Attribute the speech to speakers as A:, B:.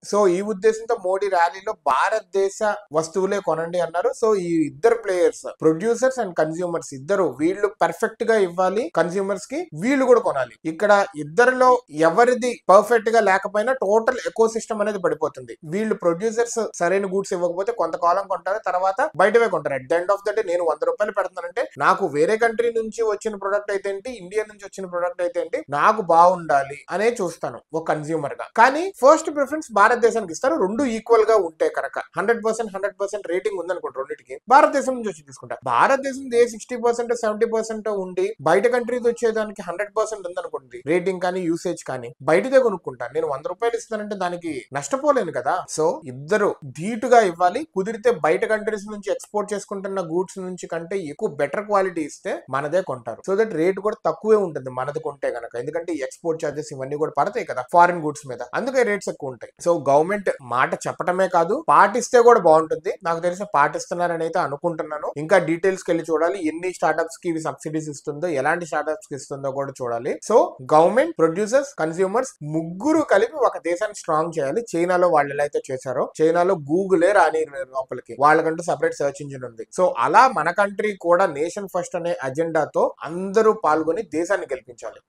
A: So ఈ ఉద్దేశంతో మోడీ ర్యాలీలో భారతదేశ వస్తువులే కొనండి అన్నారు. సో ఈ ఇద్దరు ప్లేయర్స్, ప్రొడ్యూసర్స్ అండ్ కన్స్యూమర్స్ ఇద్దరు, వీళ్ళు పర్ఫెక్ట్ గా ఇవ్వాలి కన్స్యూమర్స్ కి, వీళ్ళు కూడా కొనాలి. ఇక్కడ ఇద్దరిలో ఎవరిది పర్ఫెక్ట్ గా లేకపోయినా టోటల్ ఎకో సిస్టమ్ అనేది పడిపోతుంది. వీళ్ళు ప్రొడ్యూసర్స్ సరైన గూడ్స్ ఇవ్వకపోతే కొంతకాలం కొంటారు, తర్వాత బయటవే కొంటారు. At the end of the day నేను 100 రూపాయలు పెడుతున్నానంటే నాకు వేరే కంట్రీ నుంచి వచ్చిన ప్రొడక్ట్ అయితే ఏంటి, ఇండియా నుంచి వచ్చిన ప్రొడక్ట్ అయితే ఏంటి, నాకు బాగుండాలి అనే చూస్తాను ఒక కన్స్యూమర్ గా. కానీ ఫస్ట్ ప్రిఫరెన్స్ భారతదేశానికి ఇస్తారు. రెండు ఈక్వల్ గా ఉంటే కనుక 100% రేటింగ్ ఉందనుకోండి రెండింటికి, భారతదేశం నుంచి వచ్చి తీసుకుంటా. భారతదేశం 60% 70% ఉండి బయట కంట్రీస్ వచ్చేదానికి 100% ఉందనుకోండి రేటింగ్ కానీ యూసేజ్ కానీ, బయటదే కొనుక్కుంటాను. నేను 100 రూపాయలు ఇస్తానంటే దానికి నష్టపోలేను కదా. సో ఇద్దరు ధీటుగా ఇవ్వాలి. కుదిరితే బయట కంట్రీస్ నుంచి ఎక్స్పోర్ట్ చేసుకుంటున్న గూడ్స్ నుంచి కంటే ఎక్కువ బెటర్ క్వాలిటీ ఇస్తే మనదే కొంటారు. సో దట్ రేట్ కూడా తక్కువే ఉంటుంది మనది కొంటే గనక. ఎందుకంటే ఎక్స్పోర్ట్ చార్జెస్ ఇవన్నీ కూడా పడతాయి కదా ఫారిన్ గూడ్స్ మీద, అందుకే రేట్స్ ఎక్కువ ఉంటాయి. సో గవర్నమెంట్ మాట చెప్పటమే కాదు, పాటిస్తే కూడా బాగుంటుంది. నాకు తెలిసి పాటిస్తున్నారని అయితే అనుకుంటున్నాను. ఇంకా డీటెయిల్స్ కి వెళ్ళి చూడాలి. ఎన్ని స్టార్ట్అప్స్ కి ఇవి సబ్సిడీస్ ఇస్తుందో, ఎలాంటి స్టార్ట్అప్స్ కి ఇస్తుందో కూడా చూడాలి. సో గవర్నమెంట్, ప్రొడ్యూసర్స్, కన్స్యూమర్స్ ముగ్గురు కలిపి ఒక దేశాన్ని స్ట్రాంగ్ చేయాలి. చైనాలో వాళ్ళు ఎలా అయితే చేశారో, చైనాలో గూగులే రాని లోపలికి, వాళ్ళకంటూ సెపరేట్ సర్చ్ ఇంజిన్ ఉంది. సో అలా మన కంట్రీ కూడా నేషన్ ఫస్ట్ అనే అజెండాతో అందరూ పాల్గొని దేశాన్ని గెలిపించాలి.